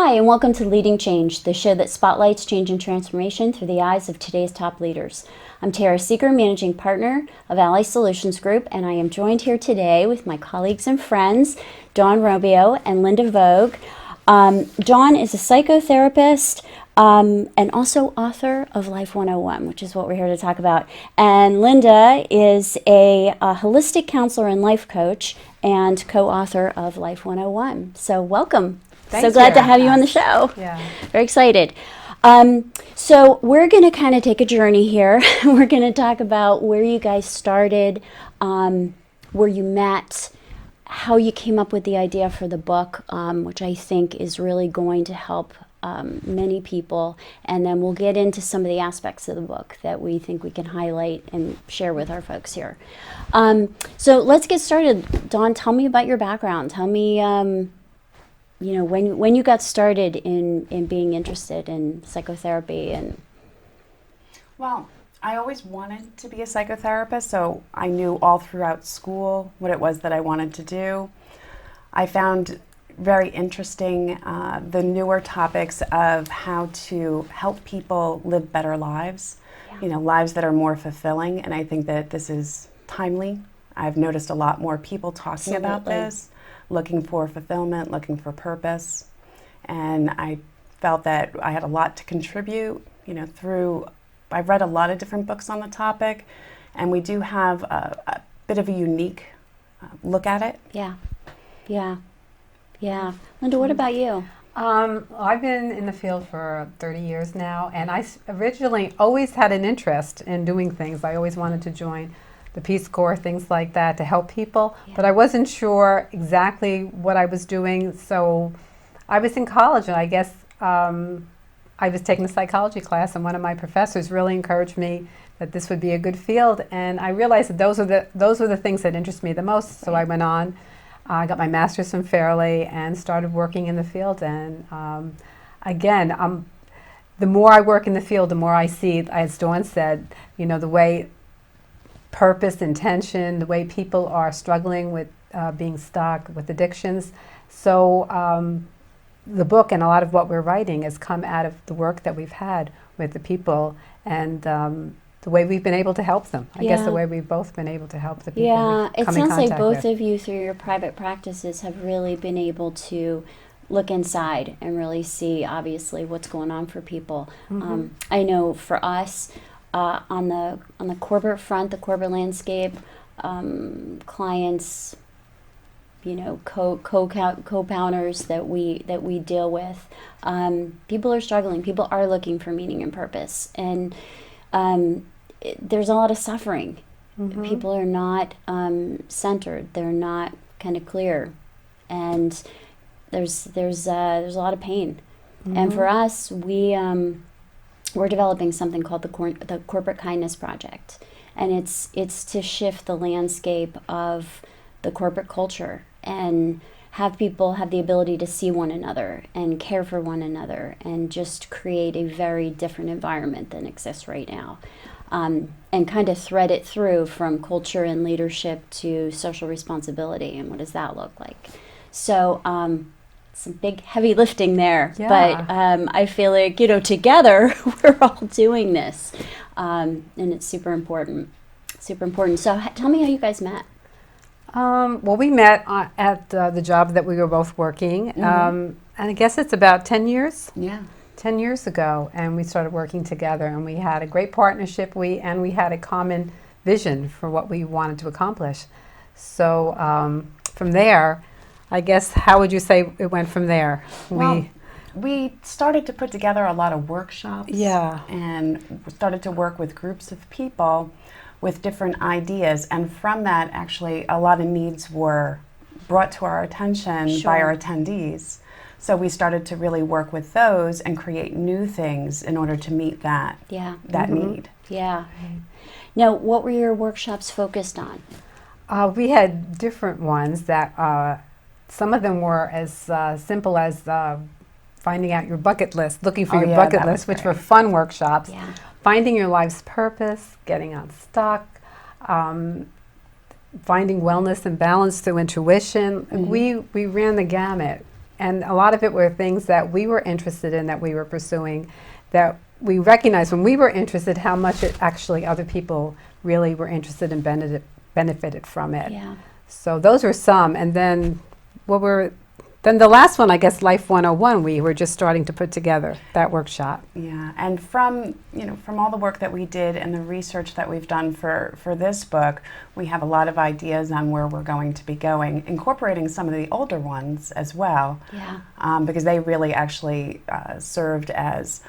Hi, and welcome to Leading Change, the show that spotlights change and transformation through the eyes of today's top leaders. I'm Tara Seeger, Managing Partner of Ally Solutions Group, and I am joined here today with my colleagues and friends, Dawn Robio and Linda Vogue. Dawn is a psychotherapist and also author of Life 101, which is what we're here to talk about. And Linda is a holistic counselor and life coach and co-author of Life 101. So welcome. Thanks, so glad Tara. to have you on the show. Yeah. Very excited. So we're going to kind of take a journey here. We're going to talk about where you guys started, where you met, how you came up with the idea for the book, which I think is really going to help many people. And then we'll get into some of the aspects of the book that we think we can highlight and share with our folks here. So let's get started. Dawn, tell me about your background. Tell me, when you got started in being interested in psychotherapy. Well, I always wanted to be a psychotherapist, so I knew all throughout school what it was that I wanted to do. I found very interesting the newer topics of how to help people live better lives, lives that are more fulfilling, and I think that this is timely. I've noticed a lot more people talking about this, looking for fulfillment, looking for purpose, and I felt that I had a lot to contribute, I've read a lot of different books on the topic, and we do have a bit of a unique look at it. Yeah. Linda, what about you? I've been in the field for 30 years now, and I originally always had an interest in doing things. I always wanted to join the Peace Corps, things like that, to help people, but I wasn't sure exactly what I was doing, so I was in college, and I guess I was taking a psychology class, and one of my professors really encouraged me that this would be a good field, and I realized that those were the things that interest me the most. So I went on, I got my master's from Fairleigh, and started working in the field. And the more I work in the field, the more I see, as Dawn said, the way purpose, intention, the way people are struggling with being stuck with addictions. So the book and a lot of what we're writing has come out of the work that we've had with the people and the way we've been able to help them. I guess the way we've both been able to help the people. Yeah, it sounds like both with. of you through your private practices have really been able to look inside and really see obviously what's going on for people. Mm-hmm. I know for us on the corporate front, the corporate landscape, clients, co-founders that we deal with, people are struggling. People are looking for meaning and purpose, and there's a lot of suffering. Mm-hmm. People are not centered. They're not kind of clear, and there's a lot of pain. Mm-hmm. And for us, we're developing something called the Corporate Kindness Project, and it's to shift the landscape of the corporate culture and have people have the ability to see one another and care for one another and just create a very different environment than exists right now, and kind of thread it through from culture and leadership to social responsibility and what does that look like. So some big heavy lifting there, but I feel like together we're all doing this, and it's super important. So tell me how you guys met. Well, we met at the job that we were both working, and I guess it's about 10 years. Yeah. 10 years ago, and we started working together, and we had a great partnership. We had a common vision for what we wanted to accomplish. So from there, I guess, how would you say it went from there? Well, we started to put together a lot of workshops. Yeah. And started to work with groups of people with different ideas. And from that, actually, a lot of needs were brought to our attention by our attendees. So we started to really work with those and create new things in order to meet that need. Yeah. Now, what were your workshops focused on? We had different ones that some of them were as simple as finding out your bucket list, looking for your bucket list, which were fun workshops. Yeah. Finding your life's purpose, getting unstuck, finding wellness and balance through intuition. We ran the gamut. And a lot of it were things that we were interested in, that we were pursuing, that we recognized when we were interested how much it actually other people really were interested and benefited from it. Yeah. So those were some. And then then the last one, I guess, Life 101, we were just starting to put together that workshop. Yeah, and from all the work that we did and the research that we've done for this book, we have a lot of ideas on where we're going to be going, incorporating some of the older ones as well. Yeah. Because they really actually served as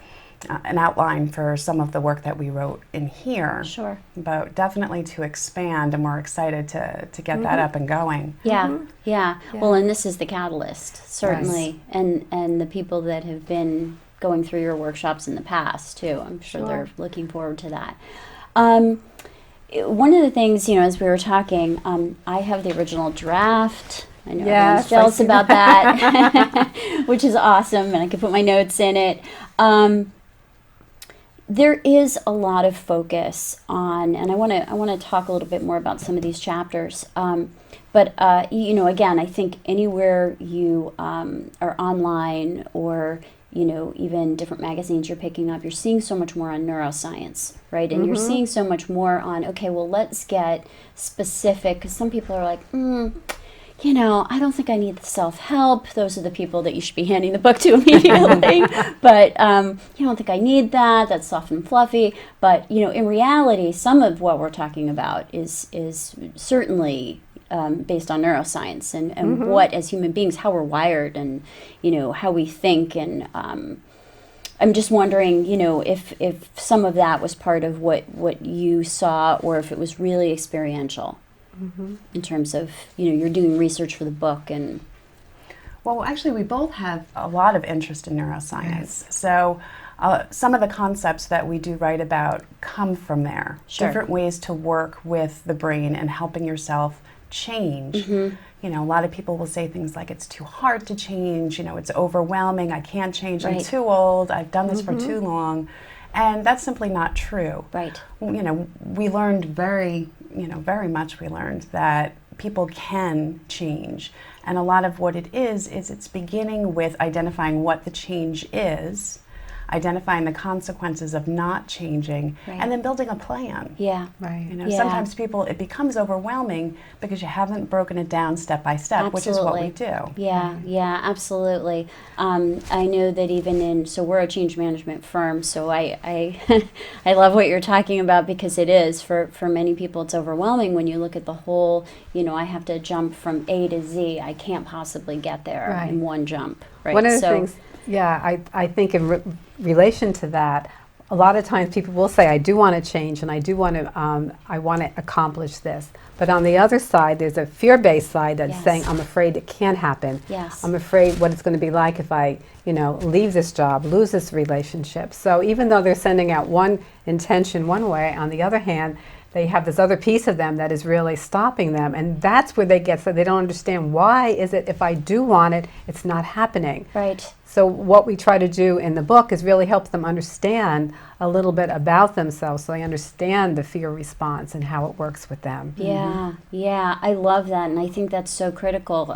an outline for some of the work that we wrote in here. Sure. But definitely to expand, and we're excited to get that up and going. Yeah, yeah. Yeah. Well, and this is the catalyst, certainly, and the people that have been going through your workshops in the past too. I'm sure they're looking forward to that. One of the things, as we were talking, I have the original draft. I know everyone's jealous about that, which is awesome, and I can put my notes in it. There is a lot of focus on, and I want to talk a little bit more about some of these chapters. But again, I think anywhere you are online, or even different magazines you're picking up, you're seeing so much more on neuroscience, right? And you're seeing so much more on, okay, well, let's get specific, because some people are like, I don't think I need the self-help. Those are the people that you should be handing the book to immediately. But I don't think I need that. That's soft and fluffy. But, in reality, some of what we're talking about is certainly based on neuroscience and what, as human beings, how we're wired and, how we think. And I'm just wondering, if some of that was part of what you saw, or if it was really experiential. In terms of, you're doing research for the book. And well, actually, we both have a lot of interest in neuroscience. So some of the concepts that we do write about come from there. Sure. Different ways to work with the brain and helping yourself change. A lot of people will say things like, it's too hard to change, it's overwhelming, I can't change, I'm too old, I've done this for too long. And that's simply not true. Right. We learned very much we learned that people can change. And a lot of what it is it's beginning with identifying what the change is, identifying the consequences of not changing, and then building a plan. Yeah. Right. Sometimes it becomes overwhelming because you haven't broken it down step by step, which is what we do. Yeah, absolutely. I know that even so we're a change management firm, so I I love what you're talking about, because it is, for many people, it's overwhelming when you look at the whole, I have to jump from A to Z. I can't possibly get there in one jump. Right. One of the things, I think in relation to that, a lot of times people will say, I do want to change and I do want to, I want to accomplish this. But on the other side, there's a fear-based side that's saying, I'm afraid it can't happen. Yes. I'm afraid what it's going to be like if I, leave this job, lose this relationship. So even though they're sending out one intention one way, on the other hand, they have this other piece of them that is really stopping them. And that's where they get, so they don't understand, why is it if I do want it, it's not happening? Right. So what we try to do in the book is really help them understand a little bit about themselves, so they understand the fear response and how it works with them. Yeah, I love that, and I think that's so critical.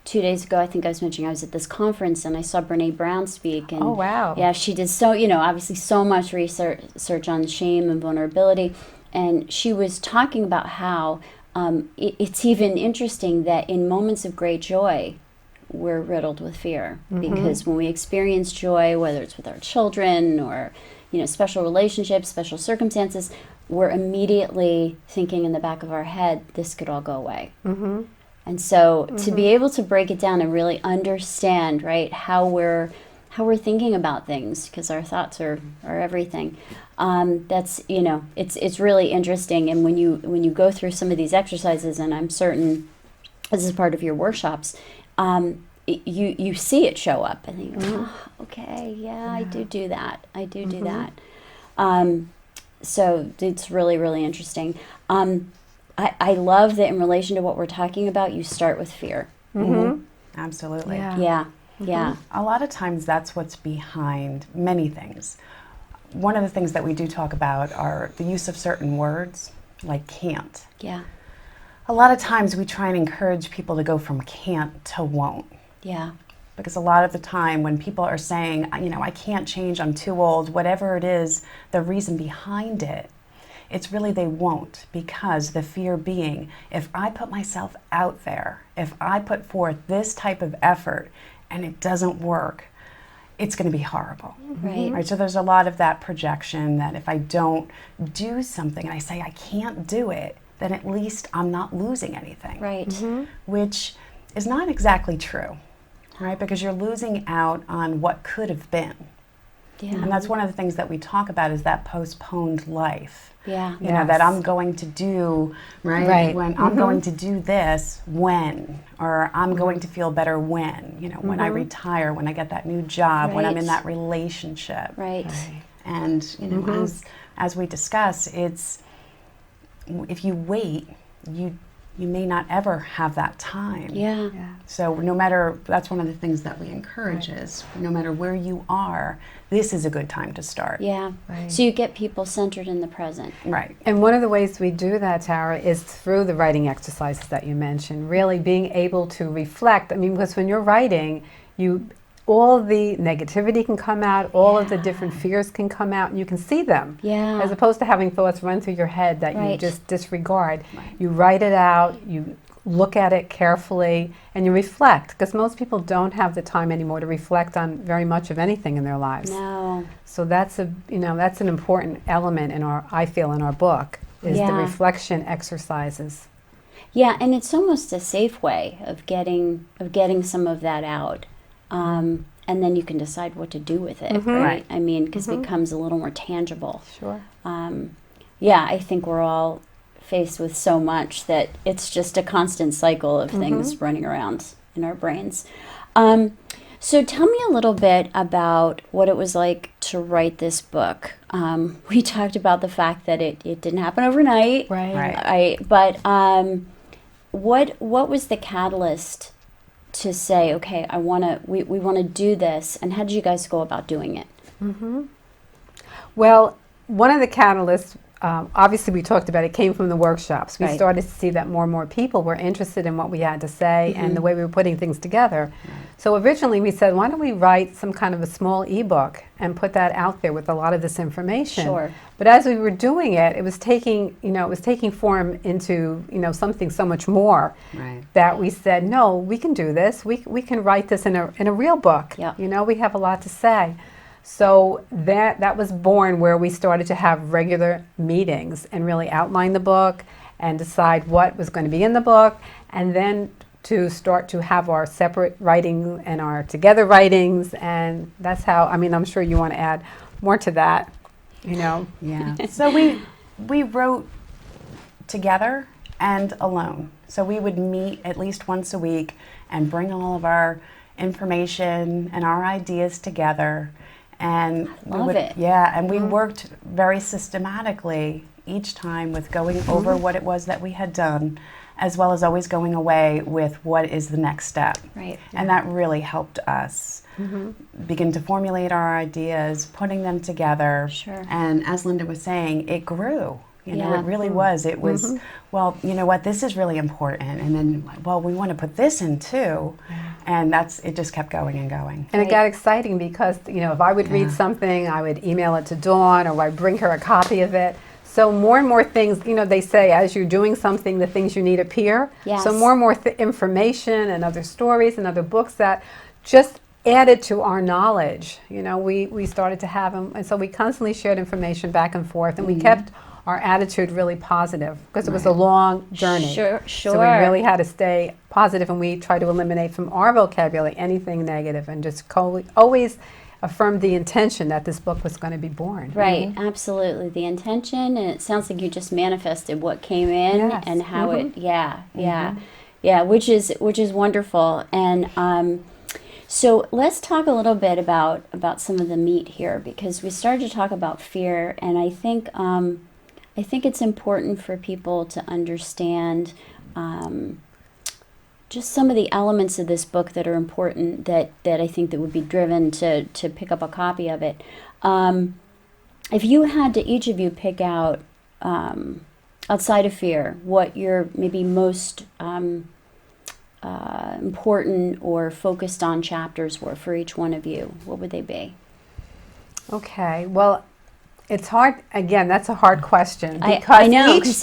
2 days ago, I think I was mentioning, I was at this conference and I saw Brene Brown speak. And oh, wow. Yeah, she did obviously so much research on shame and vulnerability, and she was talking about how it's even interesting that in moments of great joy, we're riddled with fear, because when we experience joy, whether it's with our children or special relationships, special circumstances, we're immediately thinking in the back of our head, this could all go away. And so to be able to break it down and really understand, right, how we're thinking about things, because our thoughts are everything. That's it's really interesting. And when you go through some of these exercises, and I'm certain this is part of your workshops, you see it show up, and you go, okay, I do that. I do that. So it's really, really interesting. I love that in relation to what we're talking about, you start with fear. Absolutely. Yeah. A lot of times that's what's behind many things. One of the things that we do talk about are the use of certain words, like can't. Yeah. A lot of times we try and encourage people to go from can't to won't. Yeah. Because a lot of the time when people are saying, I can't change, I'm too old, whatever it is, the reason behind it, it's really they won't, because the fear being, if I put myself out there, if I put forth this type of effort and it doesn't work, it's going to be horrible. Right. So there's a lot of that projection that if I don't do something and I say I can't do it, then at least I'm not losing anything. Right. Which is not exactly true, right? Because you're losing out on what could have been. Yeah. And that's one of the things that we talk about is that postponed life. Yeah. You know, that I'm going to do, Right. when I'm going to do this when, or I'm going to feel better when, when I retire, when I get that new job, when I'm in Right. that relationship. Right. And, as we discuss, it's, if you wait, you may not ever have that time. Yeah. So that's one of the things that we encourage is, no matter where you are, this is a good time to start. Yeah. Right. So you get people centered in the present. Right. And one of the ways we do that, Tara, is through the writing exercises that you mentioned, really being able to reflect. I mean, because when you're writing, all the negativity can come out, all of the different fears can come out, and you can see them. Yeah. As opposed to having thoughts run through your head that you Right. just disregard. Right. You write it out, you look at it carefully, and you reflect, because most people don't have the time anymore to reflect on very much of anything in their lives. No. So that's that's an important element in I feel in our book, is the Yeah. reflection exercises. Yeah, and it's almost a safe way of getting some of that out, and then you can decide what to do with it, right? Right. I mean, because it becomes a little more tangible. Sure. Yeah, I think we're all faced with so much that it's just a constant cycle of things running around in our brains. So tell me a little bit about what it was like to write this book. We talked about the fact that it didn't happen overnight. Right. What was the catalyst to say, okay, we want to do this, and how did you guys go about doing it? Well, one of the catalysts, obviously we talked about it, came from the workshops. We Right. started to see that more and more people were interested in what we had to say and the way we were putting things together. So originally we said, why don't we write some kind of a small ebook and put that out there with a lot of this information. Sure. But as we were doing it, it was taking form into, something so much more. Right. That we said, no, we can do this. We can write this in a real book. Yeah. We have a lot to say. So that was born where we started to have regular meetings and really outline the book and decide what was going to be in the book, and then to start to have our separate writing and our together writings. And that's how, I'm sure you want to add more to that, Yeah. So we wrote together and alone. So we would meet at least once a week and bring all of our information and our ideas together. And Love it. Yeah, and we worked very systematically each time with going over what it was that we had done, as well as always going away with what is the next step. Right. And that really helped us begin to formulate our ideas, putting them together. Sure. And as Linda was saying, it grew. Yeah. It really was. It was, well, you know what, this is really important. And then, well, we want to put this in too. And it just kept going and going. And it got exciting because, if I would read something, I would email it to Dawn, or I'd bring her a copy of it. So more and more things, they say as you're doing something, the things you need appear. Yes. So more and more information and other stories and other books that just added to our knowledge. We started to have them. And so we constantly shared information back and forth, and we kept our attitude really positive because it was a long journey. Sure. So we really had to stay positive, and we try to eliminate from our vocabulary anything negative, and just always affirm the intention that this book was going to be born. Right, absolutely. The intention, and it sounds like you just manifested what came in Yes. and how which is wonderful. And so let's talk a little bit about some of the meat here, because we started to talk about fear, and I think it's important for people to understand just some of the elements of this book that are important that I think that would be driven to pick up a copy of it. If you had to, each of you, pick out, outside of fear, what you're maybe most important or focused on chapters were for each one of you, what would they be? Okay, well, it's hard. Again, that's a hard question I because know, each 'cause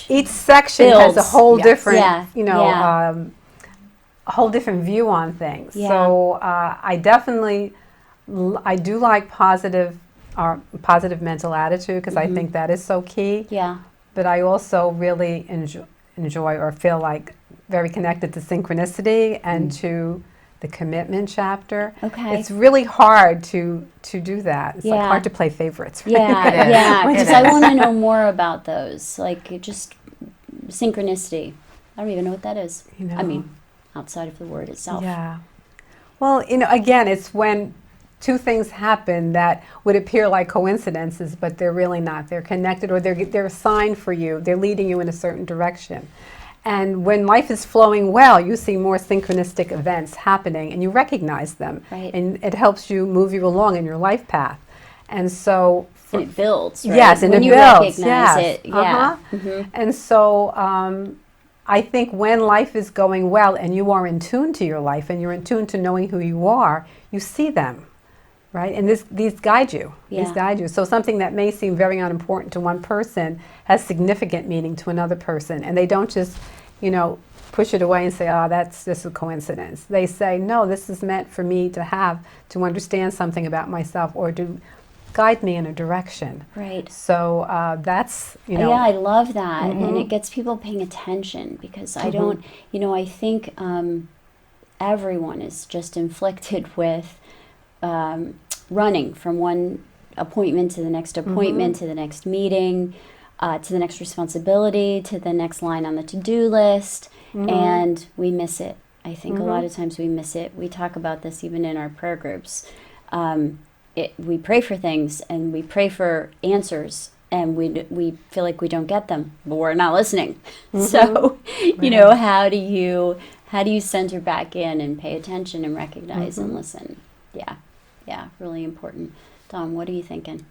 each section has a builds. whole Yes. different, Yeah, yeah. a whole different view on things. Yeah. So I definitely, I do like positive mental attitude because I think that is so key. Yeah. But I also really enjoy or feel like very connected to synchronicity and to the commitment chapter. Okay. It's really hard to do that. It's like Yeah. hard to play favorites. Right? Yeah, It is. yeah, It because I is. want to know more about those, like just synchronicity. I don't even know what that is. You know? I mean, outside of the word itself. Yeah. Well, again, it's when two things happen that would appear like coincidences, but they're really not. They're connected, or they're a sign for you. They're leading you in a certain direction. And when life is flowing well, you see more synchronistic events happening, and you recognize them. Right. And it helps you move you along in your life path. And so, And it builds, right? yes, and when it you builds. recognize Yes. it, yeah. Uh-huh. And so I think when life is going well and you are in tune to your life and you're in tune to knowing who you are, you see them, right? And these guide you. These Yeah. guide you. So something that may seem very unimportant to one person has significant meaning to another person. And they don't just, push it away and say, oh, that's just a coincidence. They say, no, this is meant for me to understand something about myself or to guide me in a direction. Right. So that's, Yeah, I love that. And it gets people paying attention because I don't, I think everyone is just inflicted with running from one appointment to the next appointment, to the next meeting, to the next responsibility, to the next line on the to-do list, and we miss it. I think a lot of times we miss it. We talk about this even in our prayer groups. We pray for things and we pray for answers and we feel like we don't get them, but we're not listening. So, how do you center back in and pay attention and recognize and listen? Yeah, really important. Dawn, what are you thinking?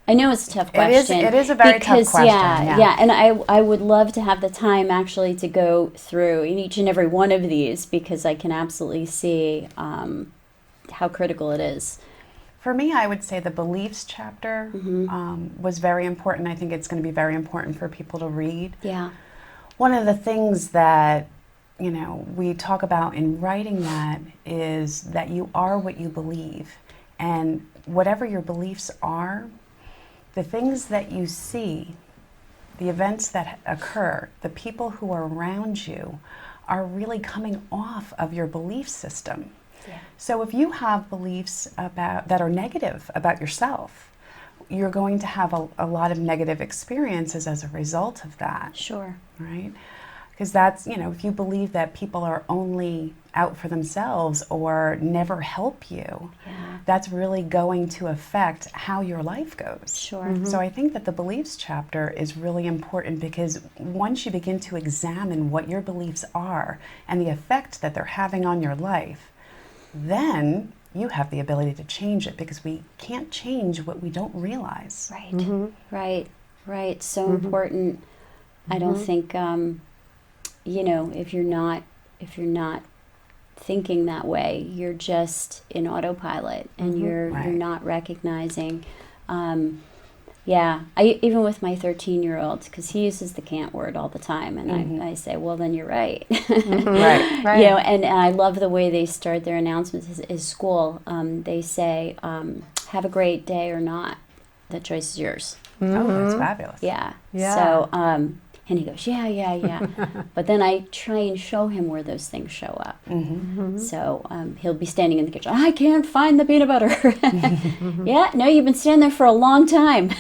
I know it's a tough question. It is a very tough question. Yeah, and I would love to have the time actually to go through in each and every one of these because I can absolutely see how critical it is. For me, I would say the beliefs chapter was very important. I think it's going to be very important for people to read. Yeah. One of the things that, we talk about in writing that is that you are what you believe. And whatever your beliefs are, the things that you see, the events that occur, the people who are around you are really coming off of your belief system. Yeah. So if you have beliefs that are negative about yourself, you're going to have a lot of negative experiences as a result of that. Sure. Right? Because that's, if you believe that people are only out for themselves or never help you, that's really going to affect how your life goes. Sure. So I think that the beliefs chapter is really important because once you begin to examine what your beliefs are and the effect that they're having on your life, then you have the ability to change it because we can't change what we don't realize. Right. Right. So important. I don't think if you're not thinking that way, you're just in autopilot and you're not recognizing. Even with my 13-year-old, because he uses the can't word all the time, and I say, well, then you're right. Right. And I love the way they start their announcements. Is school? They say, "Have a great day" or not. The choice is yours. Oh, that's fabulous. Yeah. Yeah. So, and he goes, yeah. But then I try and show him where those things show up. So he'll be standing in the kitchen. I can't find the peanut butter. Yeah, no, you've been standing there for a long time.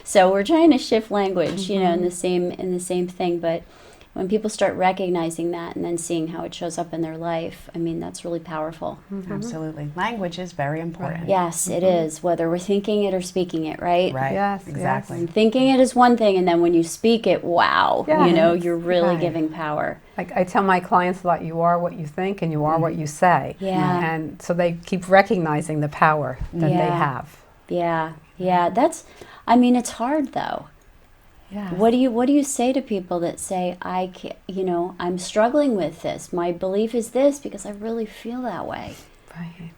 So we're trying to shift language, in the same thing. But when people start recognizing that and then seeing how it shows up in their life, I mean, that's really powerful. Absolutely. Language is very important. Yes, it is, whether we're thinking it or speaking it, right? Right. Yes, Exactly. And thinking it is one thing, and then when you speak it, wow, Yes. you're really Right. giving power. Like I tell my clients a lot, you are what you think and you are what you say. Yeah. And so they keep recognizing the power that they Yeah. have. Yeah, it's hard though. Yes. What do you say to people that say, I can't, I'm struggling with this. My belief is this because I really feel that way. Right.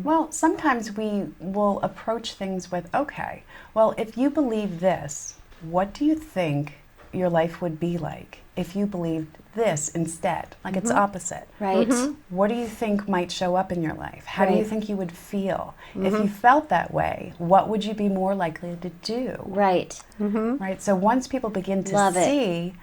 Well, sometimes we will approach things with, okay, well, if you believe this, what do you think your life would be like if you believed this instead? Like it's opposite. Right. What do you think might show up in your life? How do you Right. think you would feel? If you felt that way, what would you be more likely to do? Right. Right? So once people begin to Love it. see,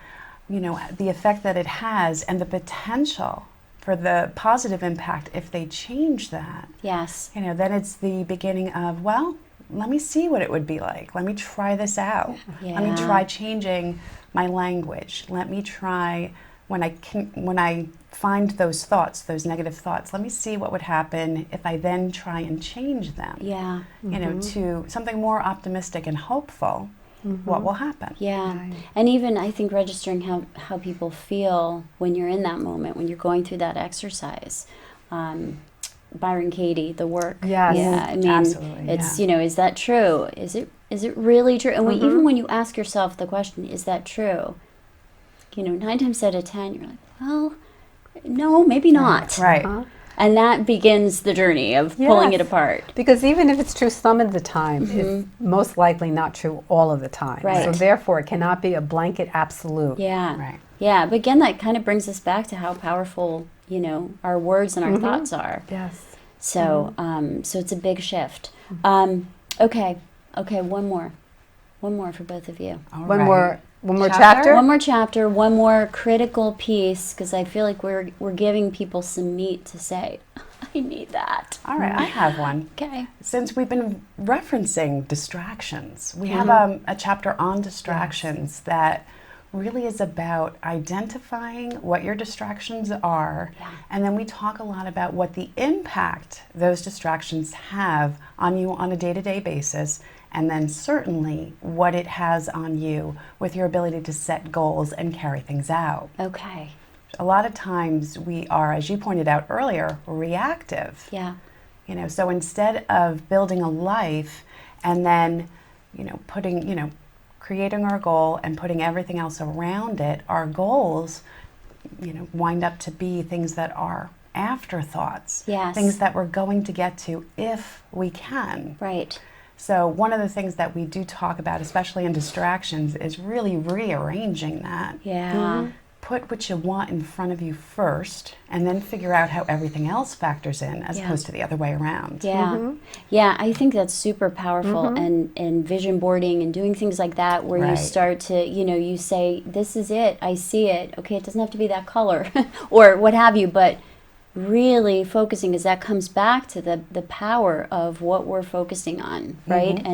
the effect that it has and the potential for the positive impact if they change that, Yes. then it's the beginning of, well, let me see what it would be like. Let me try this out. Let me Yeah. try changing my language. Let me try when I find those thoughts, those negative thoughts, let me see what would happen if I then try and change them. Yeah. To something more optimistic and hopeful. What will happen? Yeah. Right. And even I think registering how people feel when you're in that moment, when you're going through that exercise. Byron Katie, the work. Yes. Yeah. I mean, Absolutely, it's, yeah. is that true? Is it really true? And even when you ask yourself the question, is that true? 9 times out of 10, you're like, well, no, maybe not. Right. Uh-huh. And that begins the journey of pulling it Yes. apart. Because even if it's true some of the time, it's most likely not true all of the time. Right. So therefore, it cannot be a blanket absolute. Yeah. Right. Yeah. But again, that kind of brings us back to how powerful, our words and our thoughts are. Yes. So, so it's a big shift. Okay. One more for both of you. All One right. more Chapter? chapter. One more chapter, one more critical piece, because I feel like we're giving people some meat to say, I need that. All right, I have one. Okay. Since we've been referencing distractions, we have a chapter on distractions that really is about identifying what your distractions are, and then we talk a lot about what the impact those distractions have on you on a day-to-day basis, and then certainly what it has on you with your ability to set goals and carry things out. Okay. A lot of times we are, as you pointed out earlier, reactive. Yeah. So instead of building a life and then, creating our goal and putting everything else around it, our goals, wind up to be things that are afterthoughts. Yes. Things that we're going to get to if we can. Right. So one of the things that we do talk about, especially in distractions, is really rearranging that. Yeah. Put what you want in front of you first, and then figure out how everything else factors in, as Yeah. opposed to the other way around. Yeah. Yeah, I think that's super powerful, and vision boarding and doing things like that where you Right. start to, you say, this is it, I see it. Okay, it doesn't have to be that color or what have you, but really focusing, because that comes back to the power of what we're focusing on, right?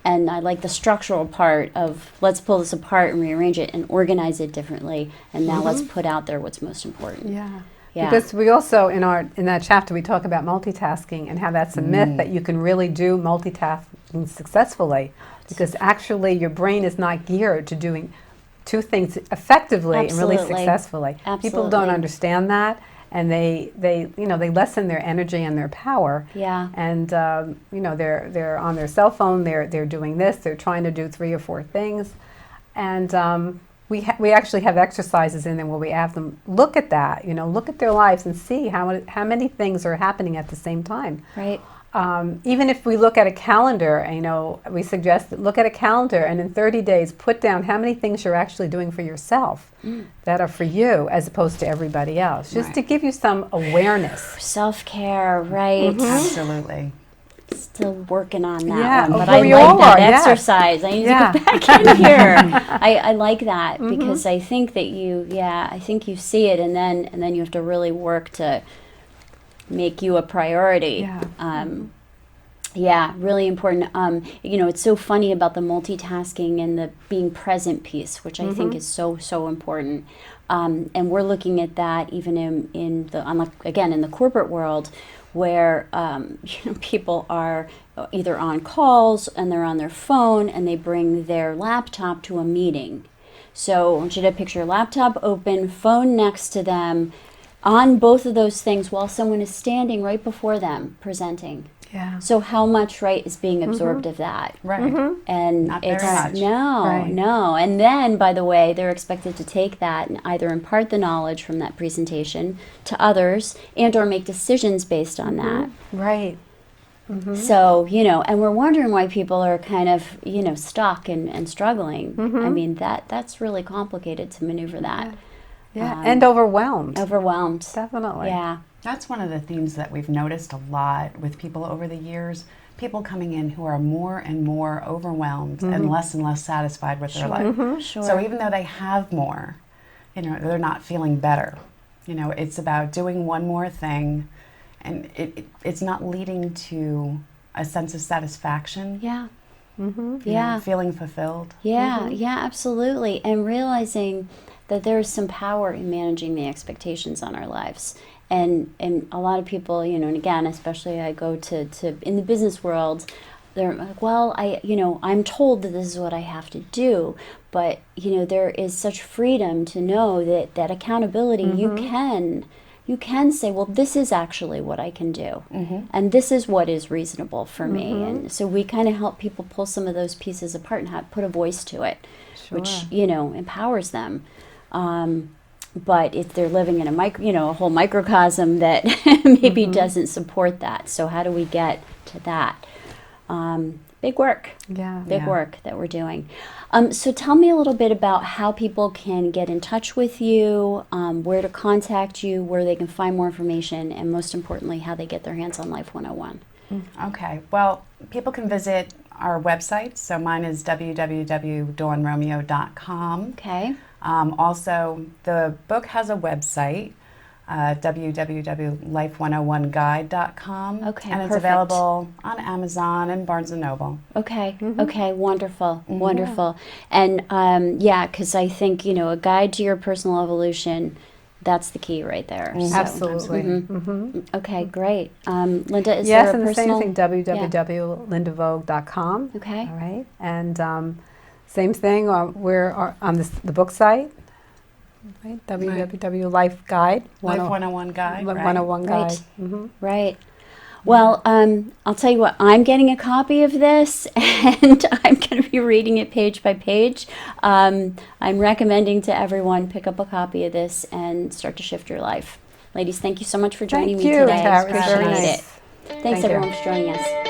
And I like the structural part of let's pull this apart and rearrange it and organize it differently, and now let's put out there what's most important. Yeah. Yeah. Because we also in that chapter we talk about multitasking and how that's a myth that you can really do multitasking successfully, because actually your brain is not geared to doing two things effectively and really Absolutely. successfully. People Absolutely. don't understand that, and they lessen their energy and their power. Yeah. And they're on their cell phone. They're doing this. They're trying to do 3 or 4 things, and we actually have exercises in there where we have them look at that. Look at their lives and see how many things are happening at the same time. Right. Even if we look at a calendar, we suggest that look at a calendar and in 30 days put down how many things you're actually doing for yourself that are for you as opposed to everybody else, just to give you some awareness. Self-care, right? Absolutely. Still working on that Yeah, one, but well, I we like all that are, yes. exercise. I need Yeah. to get back in here. I like that because I think that I think you see it, and then you have to really work to make you a priority. Yeah. Really important. It's so funny about the multitasking and the being present piece, which I think is so important. And we're looking at that even in the corporate world, where people are either on calls and they're on their phone and they bring their laptop to a meeting. So I want you to picture your laptop open, phone next to them, on both of those things while someone is standing right before them presenting. Yeah. So how much, right, is being absorbed of that? Right. And Not very it's much. no, Right. no. And then, by the way, they're expected to take that and either impart the knowledge from that presentation to others and or make decisions based on that. Right. So, and we're wondering why people are kind of, stuck and struggling. I mean, that's really complicated to maneuver that. Yeah. And overwhelmed. Overwhelmed. Definitely. Yeah. That's one of the themes that we've noticed a lot with people over the years. People coming in who are more and more overwhelmed and less satisfied with their life. Sure. So even though they have more, they're not feeling better. It's about doing one more thing, and it's not leading to a sense of satisfaction. Yeah. you Yeah. know, feeling fulfilled. Yeah, yeah, absolutely. And realizing that there's some power in managing the expectations on our lives. And a lot of people, and again, especially I go to in the business world, they're like, well, I'm told that this is what I have to do, but there is such freedom to know that accountability, you can say, well, this is actually what I can do, and this is what is reasonable for me. And so we kind of help people pull some of those pieces apart and put a voice to it, which empowers them. But if they're living in a whole microcosm that maybe doesn't support that, so how do we get to that? Big work. Yeah. Big work that we're doing. So tell me a little bit about how people can get in touch with you, where to contact you, where they can find more information, and most importantly, how they get their hands on Life 101. Okay, well, people can visit our website. So mine is www.dawnromeo.com. Okay. Also, the book has a website, www.life101guide.com. Okay, and it's perfect. available on Amazon and Barnes & Noble. Okay. Okay. Wonderful. Wonderful. And because I think a guide to your personal evolution, that's the key right there. So, Absolutely. okay. Great. Linda, is Yes, there a and the personal? same thing, www.lindavogue.com. Okay. All right. And same thing, we're on the book site, right? www.lifeguide. Life 101 Guide, right? 101 Right. Guide. Right. Well, I'll tell you what, I'm getting a copy of this and I'm going to be reading it page by page. I'm recommending to everyone pick up a copy of this and start to shift your life. Ladies, thank you so much for joining Thank me you, today. Tara. It was very Appreciate nice. it. Thanks Thank you. everyone for joining us.